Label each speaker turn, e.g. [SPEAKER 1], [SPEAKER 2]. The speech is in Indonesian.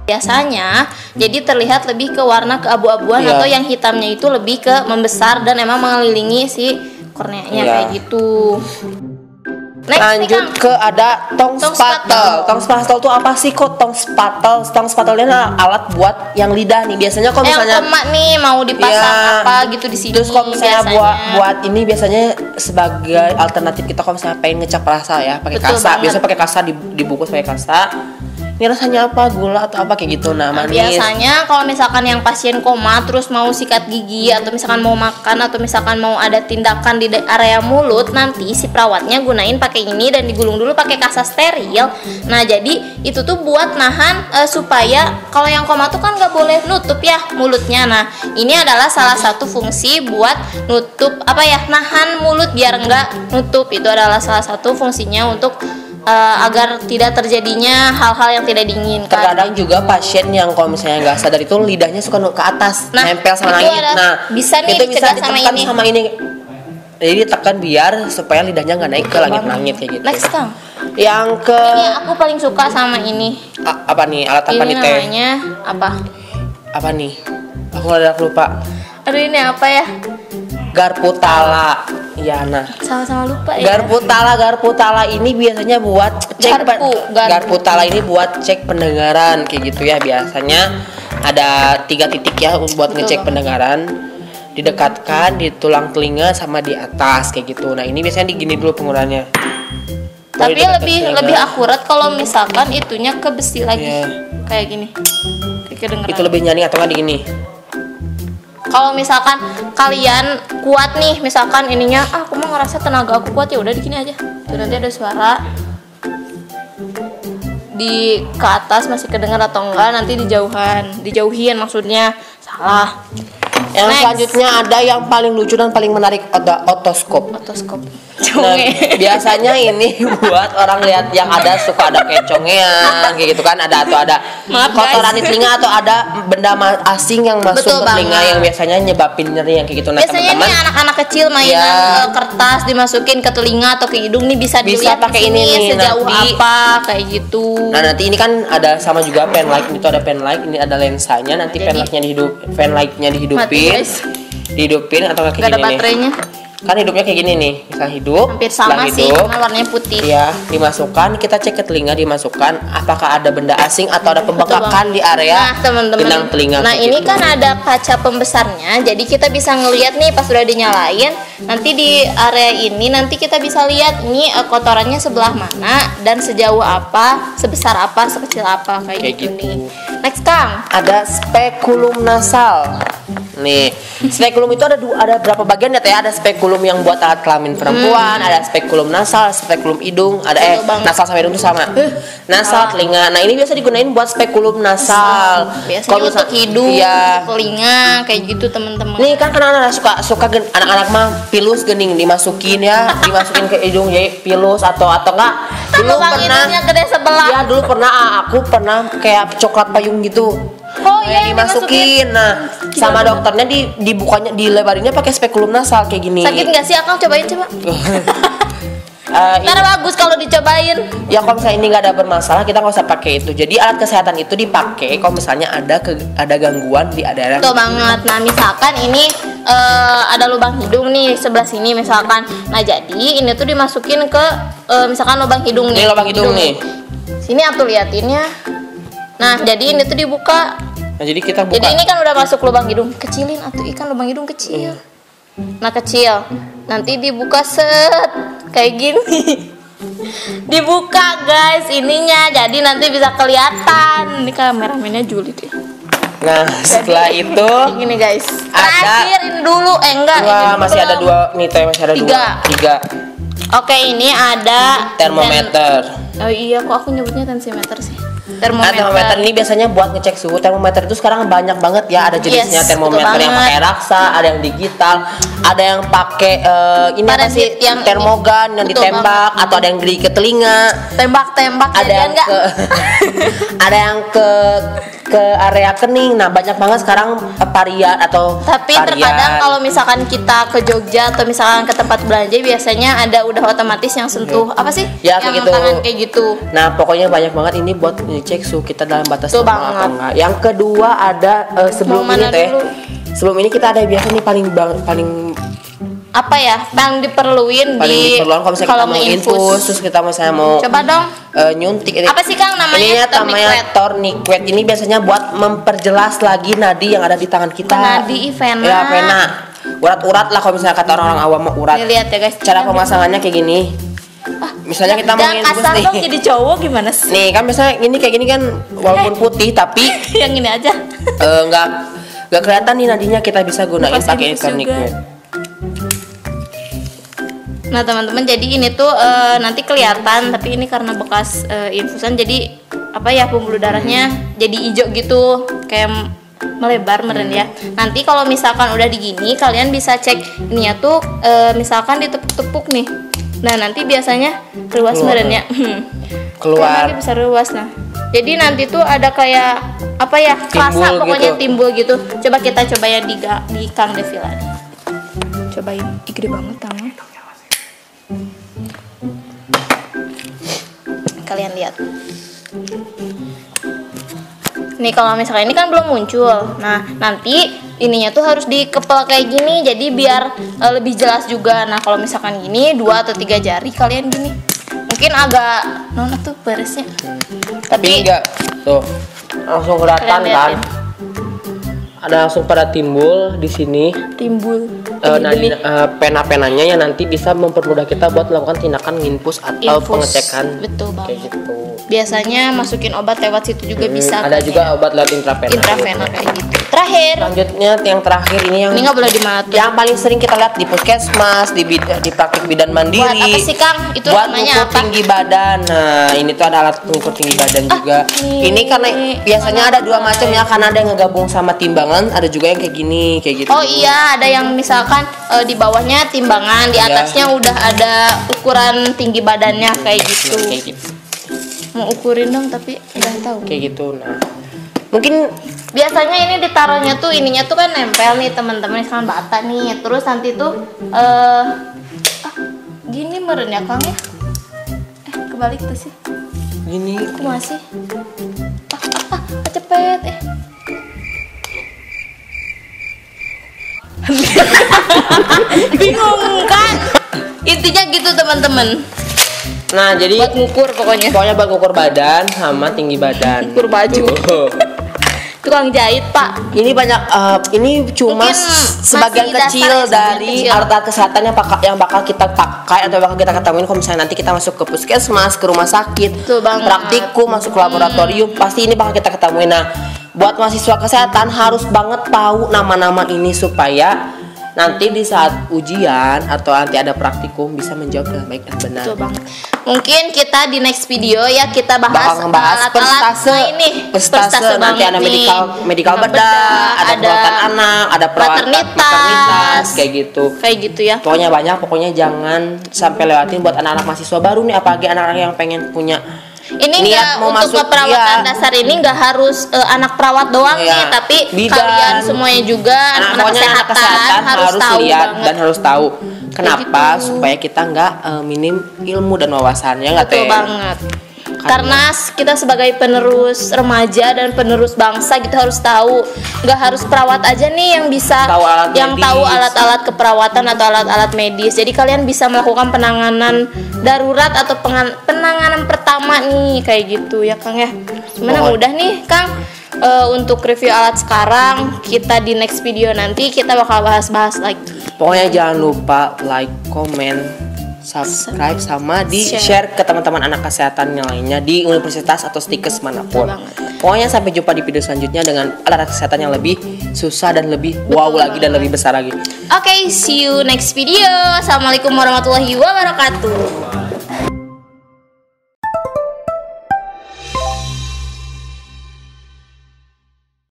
[SPEAKER 1] biasanya jadi terlihat lebih ke warna keabu-abuan atau yang hitamnya itu lebih ke membesar dan emang mengelilingi si korneanya kayak gitu. Next,
[SPEAKER 2] lanjut ke ada tong spatel. Tong spatel tuh apa sih kok tong spatel? Tong spatel ini alat buat yang lidah nih. Biasanya kalau misalnya
[SPEAKER 1] yang koma nih mau dipasang apa gitu di sini.
[SPEAKER 2] Terus kalau misalnya buat ini biasanya sebagai alternatif kita kalau misalnya pengen ngecap rasa ya, pakai kasa. Biasanya pakai kasa dibungkus pakai kasa. Ini rasanya apa? Gula atau apa kayak gitu. Nah, manis.
[SPEAKER 1] Biasanya kalau misalkan yang pasien koma terus mau sikat gigi atau misalkan mau makan atau misalkan mau ada tindakan di area mulut, nanti si perawatnya gunain pakai ini dan digulung dulu pakai kasa steril. Nah, jadi itu tuh buat nahan supaya kalau yang koma tuh kan nggak boleh nutup ya mulutnya. Nah, ini adalah salah satu fungsi buat nutup nahan mulut biar nggak nutup. Itu adalah salah satu fungsinya untuk agar tidak terjadinya hal-hal yang tidak diinginkan.
[SPEAKER 2] Terkadang juga pasien yang kalau misalnya nggak sadar itu lidahnya suka ke atas, nempel sama langit. Nah,
[SPEAKER 1] bisa nih
[SPEAKER 2] itu bisa ditekan sama ini. Jadi ditekan biar supaya lidahnya nggak naik ke langit-langit kayak gitu.
[SPEAKER 1] Next Kang.
[SPEAKER 2] Yang ke
[SPEAKER 1] ini aku paling suka sama ini.
[SPEAKER 2] Apa nih? Alat apa nih teh?
[SPEAKER 1] Ini namanya apa?
[SPEAKER 2] Apa nih? Aku ada lupa.
[SPEAKER 1] Aduh ini apa ya?
[SPEAKER 2] Garpu tala. Ya, nah.
[SPEAKER 1] Sama-sama lupa ya.
[SPEAKER 2] Garpu tala ini biasanya buat cek garpu tala ini buat cek pendengaran kayak gitu ya. Biasanya ada 3 titik ya buat ngecek pendengaran. Didekatkan di tulang telinga sama di atas kayak gitu. Nah, ini biasanya digini dulu penggunaannya.
[SPEAKER 1] Tapi lebih akurat kalau misalkan itunya ke besi lagi. Kayak gini.
[SPEAKER 2] Itu lebih nyaring atau nggak di gini?
[SPEAKER 1] Kalau misalkan kalian kuat nih, misalkan ininya, aku mau ngerasa tenaga aku kuat ya udah di gini aja. Tuh nanti ada suara di ke atas masih kedengar atau enggak, nanti dijauhin maksudnya. Salah.
[SPEAKER 2] Yang selanjutnya ada yang paling lucu dan paling menarik, ada otoskop. Nah, biasanya ini buat orang lihat yang ada suka ada kecongean kayak gitu kan, ada kotoran di telinga atau ada benda asing yang masuk ke telinga yang biasanya nyebabin nyeri yang kayak gitu. Nah,
[SPEAKER 1] biasanya
[SPEAKER 2] teman-teman,
[SPEAKER 1] nih anak-anak kecil mainan kertas dimasukin ke telinga atau ke hidung nih bisa dilihat
[SPEAKER 2] pakai ini nih,
[SPEAKER 1] sejauh apa kayak gitu.
[SPEAKER 2] Nah, nanti ini kan ada sama juga pen light, itu ada pen light, ini ada lensanya, nanti pen lightnya dihidupin atau kayak gini
[SPEAKER 1] ada baterainya.
[SPEAKER 2] Kan hidupnya kayak gini nih, bisa hidup
[SPEAKER 1] hampir sama sih, cuma warnanya putih.
[SPEAKER 2] Ya, dimasukkan, kita cek ke telinga, dimasukkan apakah ada benda asing atau ada pembengkakan di area benang telinga.
[SPEAKER 1] Nah, ini kan ada kaca pembesarnya, jadi kita bisa ngelihat nih pas sudah dinyalain. Nanti di area ini nanti kita bisa lihat ini kotorannya sebelah mana dan sejauh apa, sebesar apa, sekecil apa kayak gitu nih. Next Kang,
[SPEAKER 2] ada spekulum nasal. Nih, spekulum itu ada berapa bagian ya teh? Ada spekulum yang buat alat kelamin perempuan, ada spekulum nasal, spekulum hidung, ada nasal sama hidung itu sama. Nasal telinga. Nah, ini biasa digunain buat spekulum nasal.
[SPEAKER 1] Biasanya untuk hidung, untuk telinga kayak gitu teman-teman.
[SPEAKER 2] Nih kan anak-anak suka anak-anak mah pilus gening dimasukin ke hidung jadi pilus atau enggak. Dulu pernah
[SPEAKER 1] gede sebelah.
[SPEAKER 2] Ya, dulu aku pernah kayak coklat payung gitu.
[SPEAKER 1] Oh iya,
[SPEAKER 2] dimasukin. Nah, sama dokternya dibukanya dilebarinnya pakai spekulum nasal kayak gini.
[SPEAKER 1] Sakit nggak sih? Akang cobain coba. Karena bagus kalau dicobain.
[SPEAKER 2] Ya kalau misalnya ini nggak ada bermasalah, kita nggak usah pakai itu. Jadi alat kesehatan itu dipakai kalau misalnya ada gangguan di daerah.
[SPEAKER 1] Betul banget. Nah, misalkan ini ada lubang hidung nih sebelah sini misalkan. Nah, jadi ini tuh dimasukin ke misalkan lubang hidung nih.
[SPEAKER 2] Ini lubang hidung nih.
[SPEAKER 1] Sini aku liatinnya. Nah, jadi ini tuh dibuka.
[SPEAKER 2] Nah, jadi kita buka.
[SPEAKER 1] Jadi ini kan udah masuk lubang hidung. Kecilin atuh ikan lubang hidung kecil. Nah, kecil. Nanti dibuka set kayak gini. Dibuka guys ininya. Jadi nanti bisa kelihatan. Ini kameramennya Juli deh.
[SPEAKER 2] Nah, setelah itu
[SPEAKER 1] gini guys. Terakhir ini dulu. Enggak,
[SPEAKER 2] ini masih ada 2 nih teh, masih ada 3.
[SPEAKER 1] Oke, ini ada
[SPEAKER 2] termometer.
[SPEAKER 1] Oh iya, kok aku nyebutnya tensimeter sih?
[SPEAKER 2] Termometer ini biasanya buat ngecek suhu. Termometer itu sekarang banyak banget ya, ada jenisnya. Termometer yang pakai raksa, ada yang digital, ada yang pakai ini apa sih, yang termogan yang ditembak banget. Atau ada yang di ke telinga,
[SPEAKER 1] tembak
[SPEAKER 2] ada yang ke ada yang ke ke area kening. Nah banyak banget sekarang varian atau
[SPEAKER 1] tapi
[SPEAKER 2] varian.
[SPEAKER 1] terkadang kalau misalkan kita ke Jogja atau misalkan ke tempat belanja biasanya ada udah otomatis yang sentuh apa sih?
[SPEAKER 2] Ya,
[SPEAKER 1] yang
[SPEAKER 2] kayak gitu.
[SPEAKER 1] tangan kayak gitu.
[SPEAKER 2] Nah pokoknya banyak banget ini buat ngecek suhu kita dalam batas
[SPEAKER 1] Betul
[SPEAKER 2] normal atau
[SPEAKER 1] banget.
[SPEAKER 2] enggak. Yang kedua ada sebelum
[SPEAKER 1] Mau
[SPEAKER 2] ini
[SPEAKER 1] mana
[SPEAKER 2] teh.
[SPEAKER 1] dulu?
[SPEAKER 2] Sebelum ini kita ada biasa nih paling
[SPEAKER 1] Apa ya yang diperluin
[SPEAKER 2] diperluan kalau misalnya kita mau infus, terus kita misalnya mau
[SPEAKER 1] coba dong.
[SPEAKER 2] nyuntik.
[SPEAKER 1] Apa sih Kang namanya?
[SPEAKER 2] Ini namanya tourniquet. Ini biasanya buat memperjelas lagi nadi yang ada di tangan kita.
[SPEAKER 1] Nadi vena.
[SPEAKER 2] Ya vena. Urat-urat lah kalau misalnya kata orang awam mau urat.
[SPEAKER 1] Nih, lihat ya guys.
[SPEAKER 2] Cara pemasangannya kayak gini. Misalnya kita mau
[SPEAKER 1] jangan
[SPEAKER 2] infus
[SPEAKER 1] kasar
[SPEAKER 2] nih.
[SPEAKER 1] dong jadi cowok gimana sih?
[SPEAKER 2] Nih kan misalnya ini kayak gini kan walaupun putih tapi
[SPEAKER 1] yang ini aja.
[SPEAKER 2] nggak kelihatan nih nadinya, kita bisa gunain
[SPEAKER 1] Pas
[SPEAKER 2] pakai
[SPEAKER 1] infus
[SPEAKER 2] tourniquet.
[SPEAKER 1] juga. Nah teman-teman, jadi ini tuh nanti kelihatan, tapi ini karena bekas infusan jadi apa ya, pembuluh darahnya jadi hijau gitu, kayak melebar meren ya. Nanti kalau misalkan udah digini, kalian bisa cek ini ya tuh misalkan ditepuk-tepuk nih. Nah nanti biasanya ruas meren ya.
[SPEAKER 2] Keluar.
[SPEAKER 1] Nanti bisa ruas. Nah jadi nanti tuh ada kayak apa ya, kerasa pokoknya
[SPEAKER 2] gitu.
[SPEAKER 1] timbul gitu. Coba kita coba ya di Kang Devila. Cobain, gede banget tangan. Kalian lihat. Nih kalau misalnya ini kan belum muncul. Nah, nanti ininya tuh harus dikepel kayak gini, jadi biar lebih jelas juga. Nah, kalau misalkan gini 2 atau 3 jari kalian gini. Mungkin agak nona tuh beresnya.
[SPEAKER 2] Tapi enggak tuh langsung kelihatan
[SPEAKER 1] Kalian
[SPEAKER 2] kan.
[SPEAKER 1] liatin.
[SPEAKER 2] Ada langsung pada timbul di sini.
[SPEAKER 1] Timbul.
[SPEAKER 2] Pena-penanya yang nanti bisa mempermudah kita buat melakukan tindakan nginfus atau
[SPEAKER 1] Infus.
[SPEAKER 2] pengecekan.
[SPEAKER 1] Betul banget.
[SPEAKER 2] Kayak gitu.
[SPEAKER 1] Biasanya masukin obat lewat situ juga bisa.
[SPEAKER 2] Ada
[SPEAKER 1] kan
[SPEAKER 2] juga
[SPEAKER 1] ya?
[SPEAKER 2] obat lewat intravena.
[SPEAKER 1] Intravena kayak gitu. Terakhir.
[SPEAKER 2] Selanjutnya yang terakhir ini yang
[SPEAKER 1] Ini nggak boleh dimatu.
[SPEAKER 2] yang paling sering kita lihat di puskesmas, di praktik bidan mandiri.
[SPEAKER 1] Buat apa sih Kang? Itu
[SPEAKER 2] buat
[SPEAKER 1] namanya
[SPEAKER 2] ukur
[SPEAKER 1] apa?
[SPEAKER 2] tinggi badan. Nah, ini tuh ada alat pengukur tinggi badan juga. Ini karena biasanya ada 2 macam ya, karena ada yang ngegabung sama timbangan, ada juga yang kayak gini, kayak gitu.
[SPEAKER 1] Oh iya, ada yang misalkan di bawahnya timbangan, di atasnya udah ada ukuran tinggi badannya kayak gitu.
[SPEAKER 2] Kayak gitu.
[SPEAKER 1] Mau ukurin dong tapi udah tahu.
[SPEAKER 2] Kayak gitu. Nah, mungkin
[SPEAKER 1] Biasanya ini ditaruhnya tuh ininya tuh kan nempel nih teman-teman, misalkan bata nih. Terus nanti tuh gini meren ya Kang ya. Kebalik tuh sih.
[SPEAKER 2] gini.
[SPEAKER 1] Aku masih. Cepet bingung kan? Intinya gitu teman-teman.
[SPEAKER 2] Nah, jadi
[SPEAKER 1] Buat ngukur pokoknya.
[SPEAKER 2] buat ngukur badan sama tinggi badan.
[SPEAKER 1] Ngukur baju.
[SPEAKER 2] Tuh.
[SPEAKER 1] Tukang jahit Pak.
[SPEAKER 2] Ini banyak ini cuma
[SPEAKER 1] Mungkin
[SPEAKER 2] sebagian
[SPEAKER 1] masih
[SPEAKER 2] kecil
[SPEAKER 1] dasar ya,
[SPEAKER 2] dari
[SPEAKER 1] sebagian kecil.
[SPEAKER 2] alat-alat kesehatan yang bakal kita pakai atau bakal kita ketemuin kalau misalnya nanti kita masuk ke puskesmas, ke rumah sakit,
[SPEAKER 1] Betul banget.
[SPEAKER 2] praktikum, masuk ke laboratorium, pasti ini bakal kita ketemuin. Nah, buat mahasiswa kesehatan harus banget tahu nama-nama ini supaya nanti di saat ujian atau nanti ada praktikum bisa menjawab dengan baik dan benar.
[SPEAKER 1] Betul banget. Mungkin kita di next video ya kita
[SPEAKER 2] Bakal
[SPEAKER 1] bahas
[SPEAKER 2] ngebahas
[SPEAKER 1] alat-alat ini.
[SPEAKER 2] persentase nanti
[SPEAKER 1] banget
[SPEAKER 2] ada
[SPEAKER 1] nih.
[SPEAKER 2] medical bedah, ada perawatan anak, ada perawatan maternitas, kayak gitu.
[SPEAKER 1] Kayak gitu ya.
[SPEAKER 2] Pokoknya banyak, pokoknya jangan sampai lewatin buat anak-anak mahasiswa baru nih, apalagi anak-anak yang pengen punya
[SPEAKER 1] Ini
[SPEAKER 2] niat
[SPEAKER 1] enggak
[SPEAKER 2] mau
[SPEAKER 1] untuk
[SPEAKER 2] masuk,
[SPEAKER 1] keperawatan
[SPEAKER 2] iya.
[SPEAKER 1] dasar ini enggak harus anak perawat doang
[SPEAKER 2] Iya.
[SPEAKER 1] nih, tapi
[SPEAKER 2] Bidan.
[SPEAKER 1] kalian semuanya juga anak
[SPEAKER 2] pokoknya anak kesehatan harus
[SPEAKER 1] tahu
[SPEAKER 2] lihat
[SPEAKER 1] banget.
[SPEAKER 2] dan harus tahu kenapa
[SPEAKER 1] gitu.
[SPEAKER 2] supaya kita nggak minim ilmu dan wawasannya, nggak
[SPEAKER 1] Betul
[SPEAKER 2] Teh?
[SPEAKER 1] banget. Karena kita sebagai penerus remaja dan penerus bangsa gitu harus tahu, nggak harus perawat aja nih yang bisa,
[SPEAKER 2] Tahu alat
[SPEAKER 1] yang
[SPEAKER 2] medis.
[SPEAKER 1] tahu alat-alat keperawatan atau alat-alat medis. Jadi kalian bisa melakukan penanganan darurat atau penanganan pertama nih kayak gitu ya Kang ya. Gimana mudah nih Kang. Untuk review alat sekarang, kita di next video nanti kita bakal bahas-bahas lagi.
[SPEAKER 2] Pokoknya jangan lupa like, comment, subscribe sama di share ke teman-teman anak kesehatan yang lainnya di universitas atau stikes manapun.
[SPEAKER 1] Betul banget.
[SPEAKER 2] Pokoknya sampai jumpa di video selanjutnya dengan alat kesehatan yang lebih susah dan lebih wow lagi dan lebih besar lagi.
[SPEAKER 1] Oke, see you next video. Assalamualaikum warahmatullahi wabarakatuh.